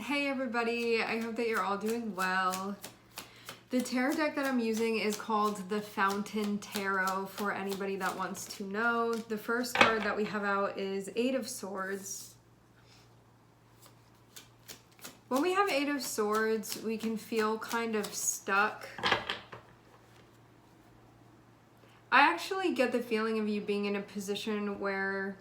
Hey everybody, I hope that you're all doing well. The tarot deck that I'm using is called the Fountain Tarot for anybody that wants to know. The first card that we have out is Eight of Swords. When we have Eight of Swords, we can feel kind of stuck. I actually get the feeling of you being in a position where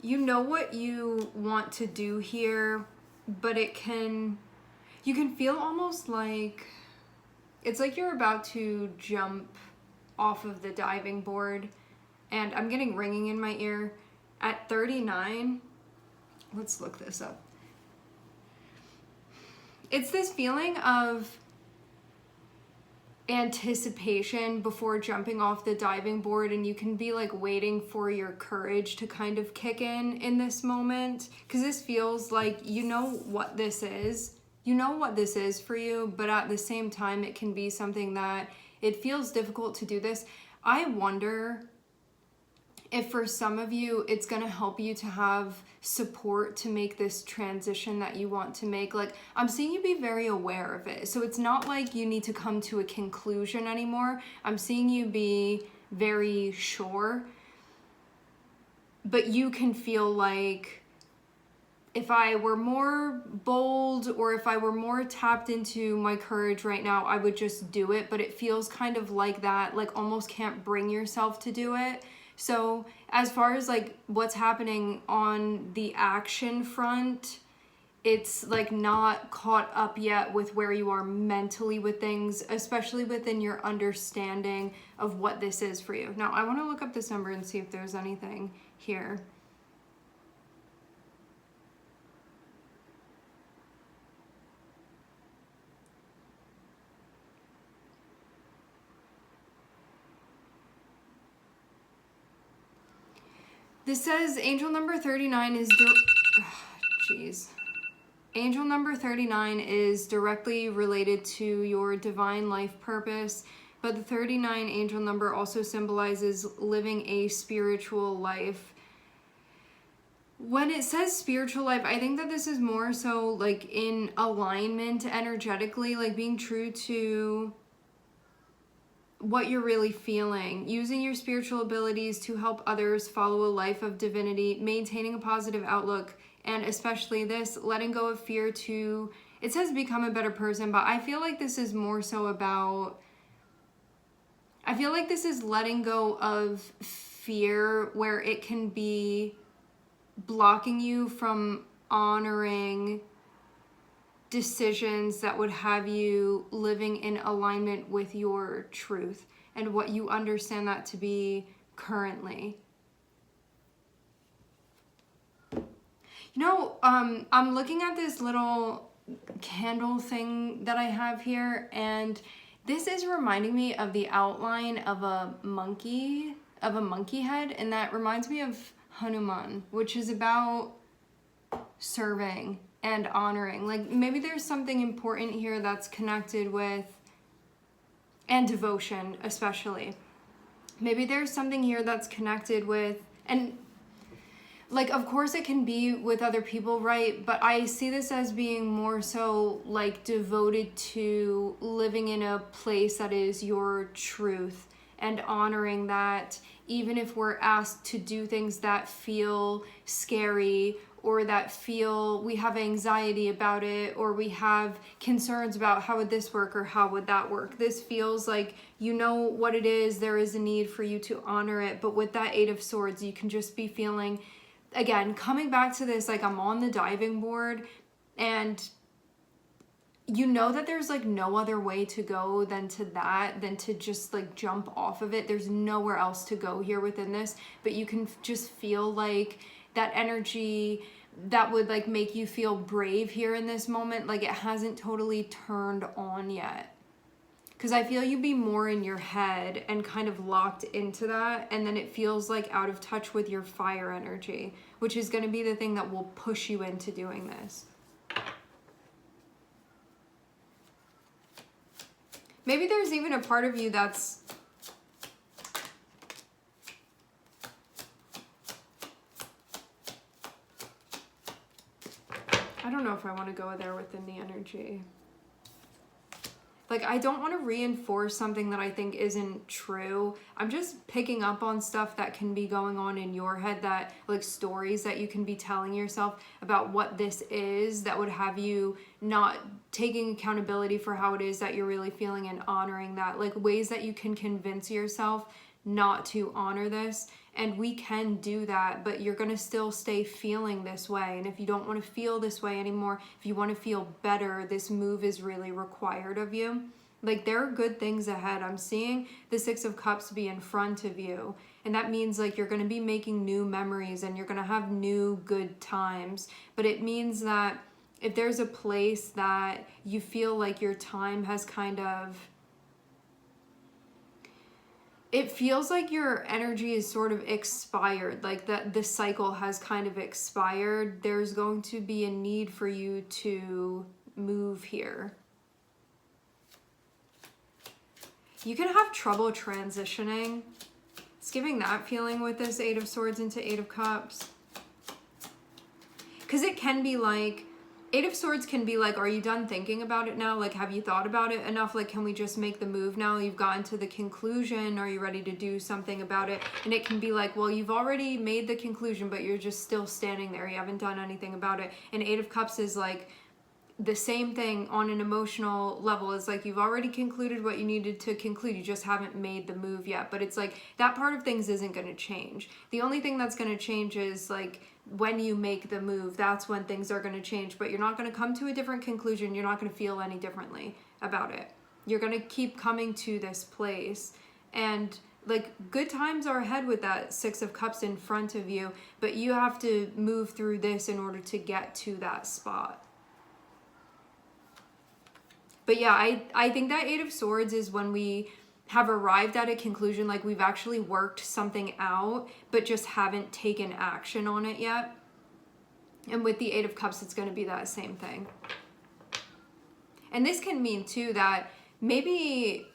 you know what you want to do here, but you can feel almost like, it's like you're about to jump off of the diving board, and I'm getting ringing in my ear. At 39, let's look this up. It's this feeling of anticipation before jumping off the diving board, and you can be like waiting for your courage to kind of kick in this moment, because this feels like you know what this is. You know what this is for you, but at the same time it can be something that it feels difficult to do this. I wonder if for some of you it's going to help you to have support to make this transition that you want to make. Like, I'm seeing you be very aware of it. So it's not like you need to come to a conclusion anymore. I'm seeing you be very sure. But you can feel like, if I were more bold or if I were more tapped into my courage right now, I would just do it. But it feels kind of like that, like almost can't bring yourself to do it. So as far as like what's happening on the action front, it's like not caught up yet with where you are mentally with things, especially within your understanding of what this is for you. Now, I want to look up this number and see if there's anything here. This says angel number 39 is Angel number 39 is directly related to your divine life purpose, but the 39 angel number also symbolizes living a spiritual life. When it says spiritual life, I think that this is more so like in alignment energetically, like being true to what you're really feeling, using your spiritual abilities to help others follow a life of divinity, maintaining a positive outlook, and especially this, letting go of fear to, it says become a better person, but I feel like this is more so about, I feel like this is letting go of fear where it can be blocking you from honoring decisions that would have you living in alignment with your truth and what you understand that to be currently. You know, I'm looking at this little candle thing that I have here, and this is reminding me of the outline of a monkey head, and that reminds me of Hanuman, which is about serving and honoring. Like, maybe there's something important here that's connected with, and devotion especially. Maybe there's something here that's connected with, and like, of course it can be with other people, right? But I see this as being more so like devoted to living in a place that is your truth and honoring that, even if we're asked to do things that feel scary or that feel we have anxiety about it, or we have concerns about how would this work or how would that work. This feels like you know what it is, there is a need for you to honor it. But with that Eight of Swords, you can just be feeling, again, coming back to this, like I'm on the diving board, and you know that there's like no other way to go than to just like jump off of it. There's nowhere else to go here within this, but you can just feel like that energy that would like make you feel brave here in this moment, like it hasn't totally turned on yet. Because I feel you be more in your head and kind of locked into that, and then it feels like out of touch with your fire energy, which is going to be the thing that will push you into doing this. Maybe there's even a part of you that's I don't don't know if I want to go there within the energy. Like, I don't want to reinforce something that I think isn't true. I'm just picking up on stuff that can be going on in your head, that, like, stories that you can be telling yourself about what this is that would have you not taking accountability for how it is that you're really feeling and honoring that. Like, ways that you can convince yourself not to honor this. And we can do that, but you're going to still stay feeling this way. And if you don't want to feel this way anymore, if you want to feel better, this move is really required of you. Like, there are good things ahead. I'm seeing the Six of Cups be in front of you. And that means, like, you're going to be making new memories and you're going to have new good times. But it means that if there's a place that you feel like your time has kind of... it feels like your energy is sort of expired, like that the cycle has kind of expired. There's going to be a need for you to move here. You can have trouble transitioning. It's giving that feeling with this Eight of Swords into Eight of Cups. Because it can be like, Eight of Swords can be like, are you done thinking about it now? Like, have you thought about it enough? Like, can we just make the move now? You've gotten to the conclusion. Are you ready to do something about it? And it can be like, well, you've already made the conclusion, but you're just still standing there. You haven't done anything about it. And Eight of Cups is like the same thing on an emotional level. It's like you've already concluded what you needed to conclude. You just haven't made the move yet. But it's like that part of things isn't going to change. The only thing that's going to change is like when you make the move, that's when things are going to change. But you're not going to come to a different conclusion. You're not going to feel any differently about it. You're going to keep coming to this place. And like, good times are ahead with that Six of Cups in front of you. But you have to move through this in order to get to that spot. But yeah, I think that Eight of Swords is when we have arrived at a conclusion, like we've actually worked something out, but just haven't taken action on it yet. And with the Eight of Cups, it's going to be that same thing. And this can mean too that maybe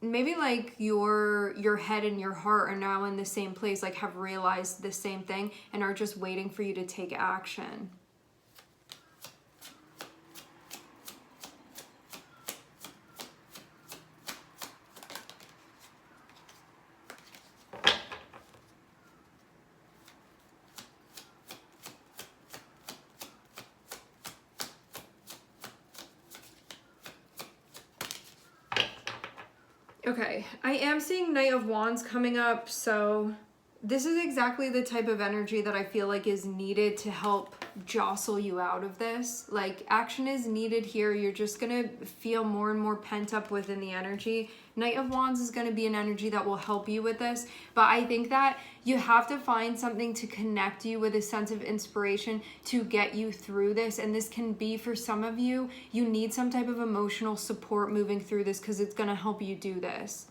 like your head and your heart are now in the same place, like have realized the same thing and are just waiting for you to take action. Okay, I am seeing Knight of Wands coming up, so this is exactly the type of energy that I feel like is needed to help jostle you out of this. Like, action is needed here. You're just gonna feel more and more pent up within the energy. Knight of Wands is gonna be an energy that will help you with this, but I think that you have to find something to connect you with a sense of inspiration to get you through this. And this can be, for some of you, you need some type of emotional support moving through this because it's gonna help you do this.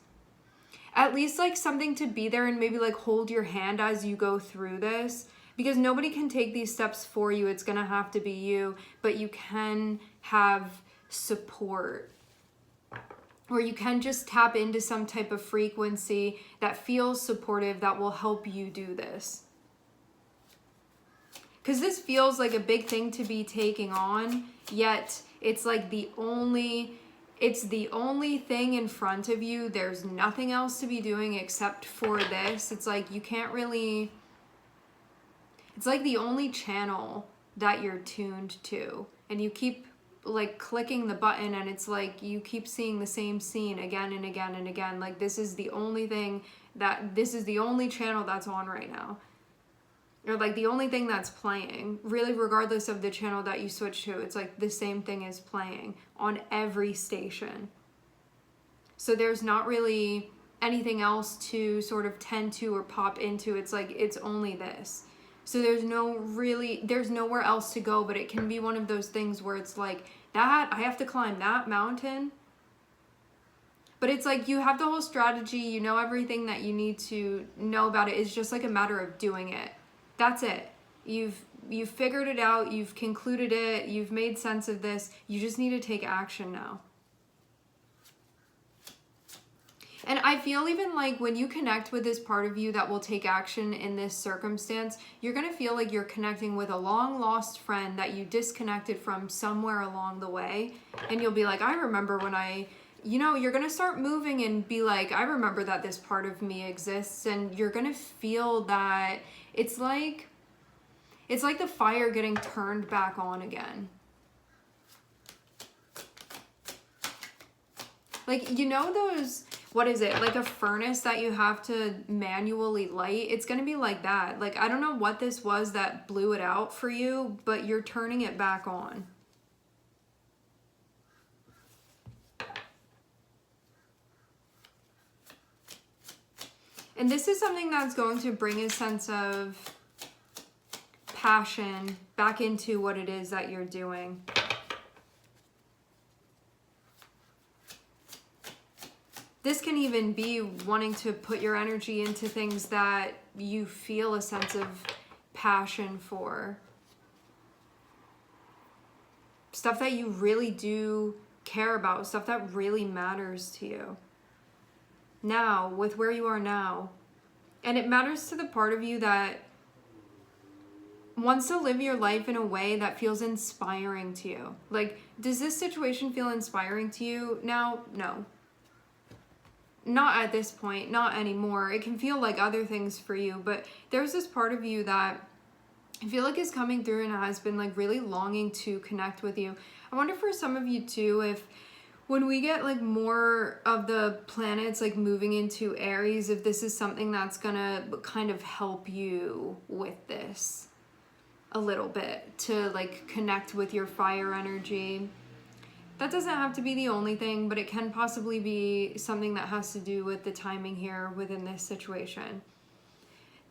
At least like something to be there and maybe like hold your hand as you go through this, because nobody can take these steps for you. It's gonna have to be you, but you can have support, or you can just tap into some type of frequency that feels supportive that will help you do this. Because this feels like a big thing to be taking on, yet it's like it's the only thing in front of you. There's nothing else to be doing except for this. It's like you can't really... it's like the only channel that you're tuned to. And you keep like clicking the button and it's like you keep seeing the same scene again and again and again. Like, this is the only thing this is the only channel that's on right now. Or like the only thing that's playing, really, regardless of the channel that you switch to. It's like the same thing is playing on every station. So there's not really anything else to sort of tend to or pop into. It's like it's only this. So there's nowhere else to go, but it can be one of those things where it's like, that I have to climb that mountain. But it's like you have the whole strategy, you know everything that you need to know about it. It's just like a matter of doing it. That's it. You've figured it out, you've concluded it, you've made sense of this. You just need to take action now. And I feel even like when you connect with this part of you that will take action in this circumstance, you're going to feel like you're connecting with a long lost friend that you disconnected from somewhere along the way. And you'll be like, I remember when you're going to start moving and be like, I remember that this part of me exists. And you're going to feel that it's like the fire getting turned back on again. Like, you know those, what is it, like a furnace that you have to manually light? It's going to be like that. Like, I don't know what this was that blew it out for you, but you're turning it back on. And this is something that's going to bring a sense of passion back into what it is that you're doing. This can even be wanting to put your energy into things that you feel a sense of passion for. Stuff that you really do care about, stuff that really matters to you. Now, with where you are now. And it matters to the part of you that wants to live your life in a way that feels inspiring to you. Like, does this situation feel inspiring to you now? No. Not at this point, not anymore. It can feel like other things for you, but there's this part of you that I feel like is coming through and has been like really longing to connect with you. I wonder for some of you too, if when we get like more of the planets like moving into Aries, if this is something that's gonna kind of help you with this a little bit to like connect with your fire energy. That doesn't have to be the only thing, but it can possibly be something that has to do with the timing here within this situation.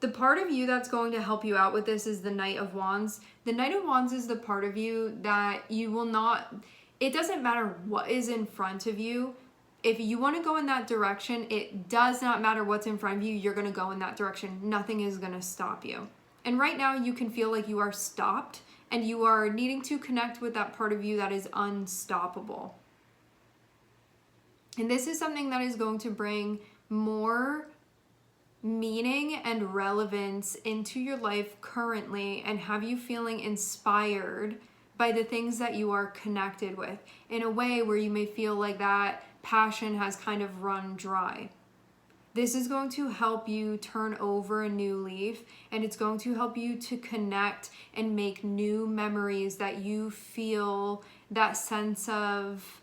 The part of you that's going to help you out with this is the Knight of Wands. The Knight of Wands is the part of you that you will not, it doesn't matter what is in front of you. If you want to go in that direction, it does not matter what's in front of you, you're going to go in that direction. Nothing is going to stop you. And right now you can feel like you are stopped and you are needing to connect with that part of you that is unstoppable. And this is something that is going to bring more meaning and relevance into your life currently and have you feeling inspired by the things that you are connected with in a way where you may feel like that passion has kind of run dry. This is going to help you turn over a new leaf, and it's going to help you to connect and make new memories that you feel that sense of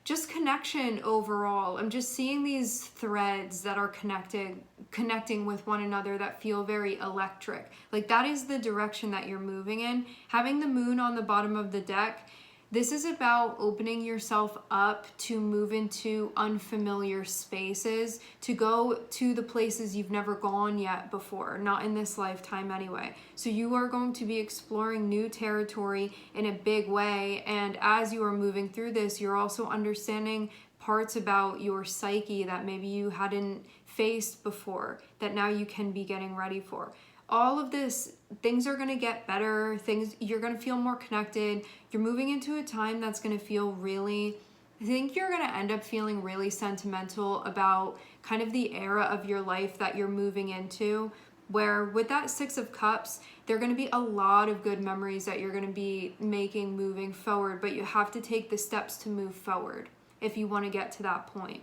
just connection overall. I'm just seeing these threads that are connecting with one another that feel very electric. Like that is the direction that you're moving in. Having the moon on the bottom of the deck, this is about opening yourself up to move into unfamiliar spaces, to go to the places you've never gone yet before, not in this lifetime anyway. So you are going to be exploring new territory in a big way. And as you are moving through this, you're also understanding parts about your psyche that maybe you hadn't faced before, that now you can be getting ready for. All of this, things are going to get better, you're going to feel more connected. You're moving into a time that's going to feel really, I think you're going to end up feeling really sentimental about kind of the era of your life that you're moving into, where with that Six of Cups, there are going to be a lot of good memories that you're going to be making moving forward, but you have to take the steps to move forward if you want to get to that point.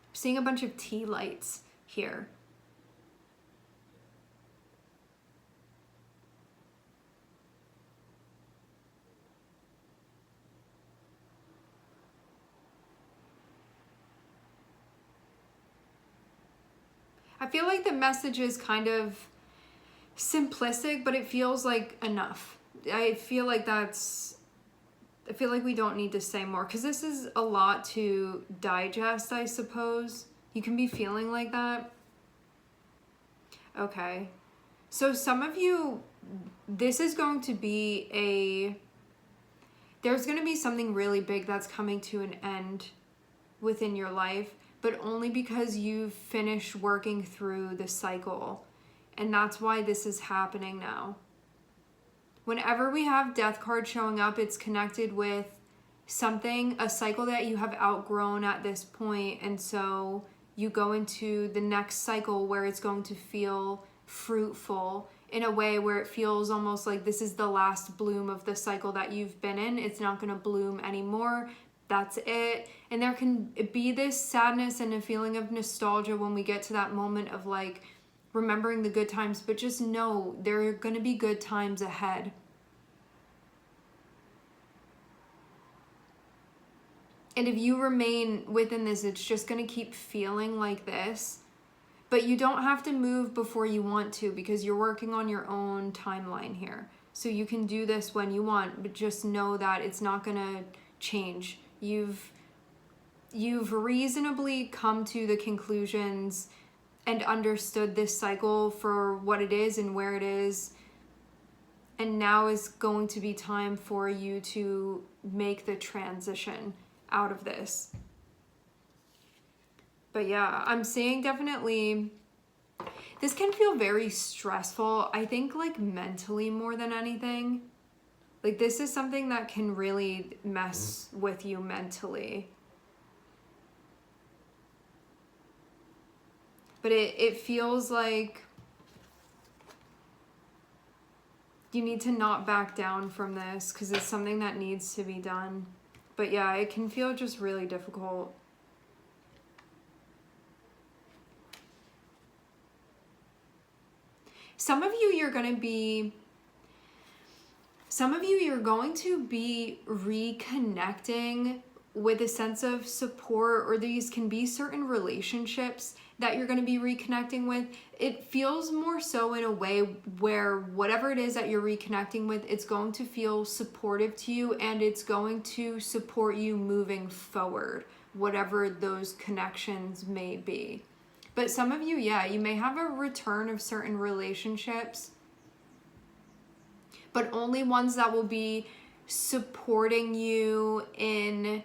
I'm seeing a bunch of tea lights here. I feel like the message is kind of simplistic, but it feels like enough. I feel like we don't need to say more because this is a lot to digest, I suppose. You can be feeling like that. Okay. So some of you, this is going to be there's going to be something really big that's coming to an end within your life, but only because you've finished working through the cycle. And that's why this is happening now. Whenever we have death card showing up, it's connected with a cycle that you have outgrown at this point, and so you go into the next cycle where it's going to feel fruitful in a way where it feels almost like this is the last bloom of the cycle that you've been in. It's not going to bloom anymore. That's it. And there can be this sadness and a feeling of nostalgia when we get to that moment of like remembering the good times, but just know there are going to be good times ahead. And if you remain within this, it's just going to keep feeling like this. But you don't have to move before you want to, because you're working on your own timeline here. So you can do this when you want, but just know that it's not going to change. You've reasonably come to the conclusions and understood this cycle for what it is and where it is. And now is going to be time for you to make the transition out of this. But yeah, I'm seeing definitely this can feel very stressful. I think like mentally more than anything. Like this is something that can really mess with you mentally. But it feels like you need to not back down from this because it's something that needs to be done. But yeah, it can feel just really difficult. Some of you, you're going to be reconnecting with a sense of support, or these can be certain relationships that you're going to be reconnecting with. It feels more so in a way where whatever it is that you're reconnecting with, it's going to feel supportive to you and it's going to support you moving forward, whatever those connections may be. But some of you, yeah, you may have a return of certain relationships, but only ones that will be supporting you in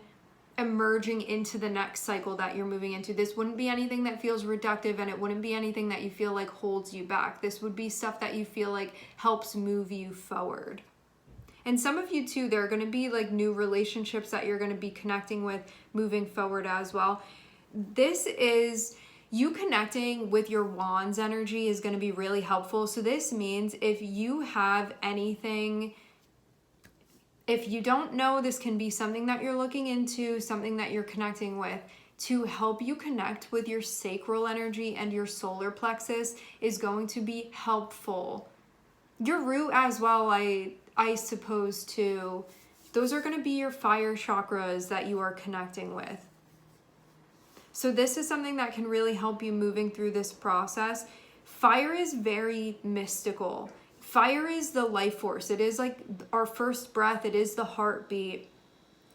emerging into the next cycle that you're moving into. This wouldn't be anything that feels reductive, and it wouldn't be anything that you feel like holds you back. This would be stuff that you feel like helps move you forward. And some of you too, there are going to be like new relationships that you're going to be connecting with moving forward as well. This is you connecting with your wands energy is going to be really helpful. So this means if you have anything, if you don't know, this can be something that you're looking into, something that you're connecting with to help you connect with your sacral energy and your solar plexus is going to be helpful. Your root as well, I suppose too. Those are going to be your fire chakras that you are connecting with. So this is something that can really help you moving through this process. Fire is very mystical. Fire is the life force. It is like our first breath. It is the heartbeat.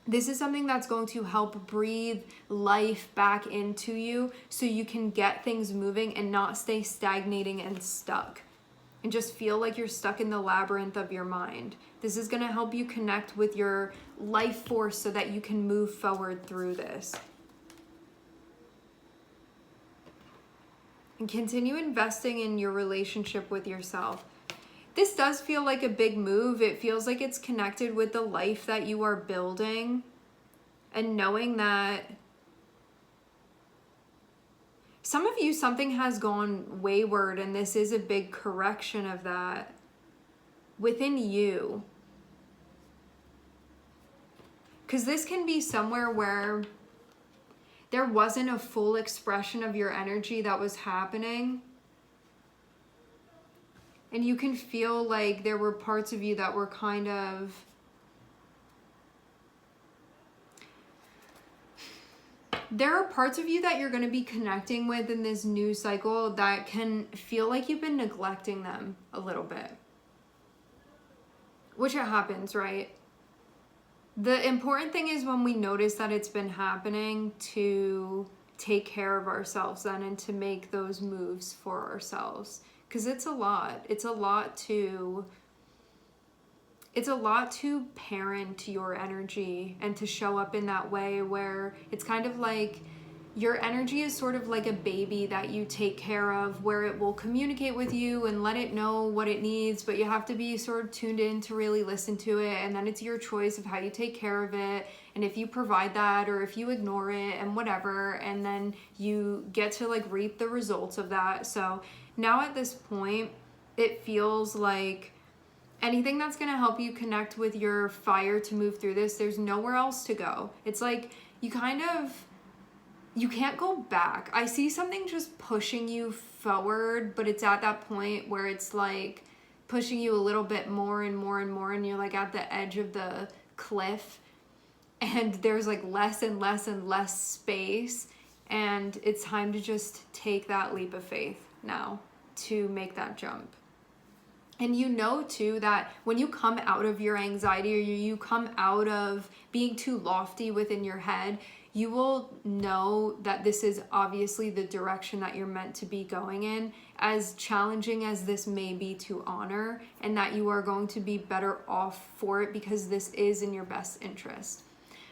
This is something that's going to help breathe life back into you so you can get things moving and not stay stagnating and stuck and just feel like you're stuck in the labyrinth of your mind. This is going to help you connect with your life force so that you can move forward through this. And continue investing in your relationship with yourself. This does feel like a big move. It feels like it's connected with the life that you are building, and knowing that some of you, something has gone wayward, and this is a big correction of that within you. Because this can be somewhere where there wasn't a full expression of your energy that was happening. And you can feel like there were parts of you that were kind of there are parts of you that you're going to be connecting with in this new cycle that can feel like you've been neglecting them a little bit. Which it happens, right? The important thing is when we notice that it's been happening to take care of ourselves then and to make those moves for ourselves. Because it's a lot. It's a lot to parent your energy and to show up in that way where it's kind of like your energy is sort of like a baby that you take care of, where it will communicate with you and let it know what it needs, but you have to be sort of tuned in to really listen to it. And then it's your choice of how you take care of it, and if you provide that or if you ignore it and whatever, and then you get to like reap the results of that. So now at this point, it feels like anything that's going to help you connect with your fire to move through this, there's nowhere else to go. It's like you can't go back. I see something just pushing you forward, but it's at that point where it's like pushing you a little bit more and more and more, and you're like at the edge of the cliff, and there's like less and less and less space, and it's time to just take that leap of faith now to make that jump. And you know too that when you come out of your anxiety, or you come out of being too lofty within your head, you will know that this is obviously the direction that you're meant to be going in, as challenging as this may be to honor, and that you are going to be better off for it because this is in your best interest.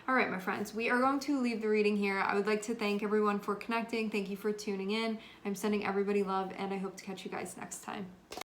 All right, my friends, we are going to leave the reading here. I would like to thank everyone for connecting. Thank you for tuning in. I'm sending everybody love, and I hope to catch you guys next time.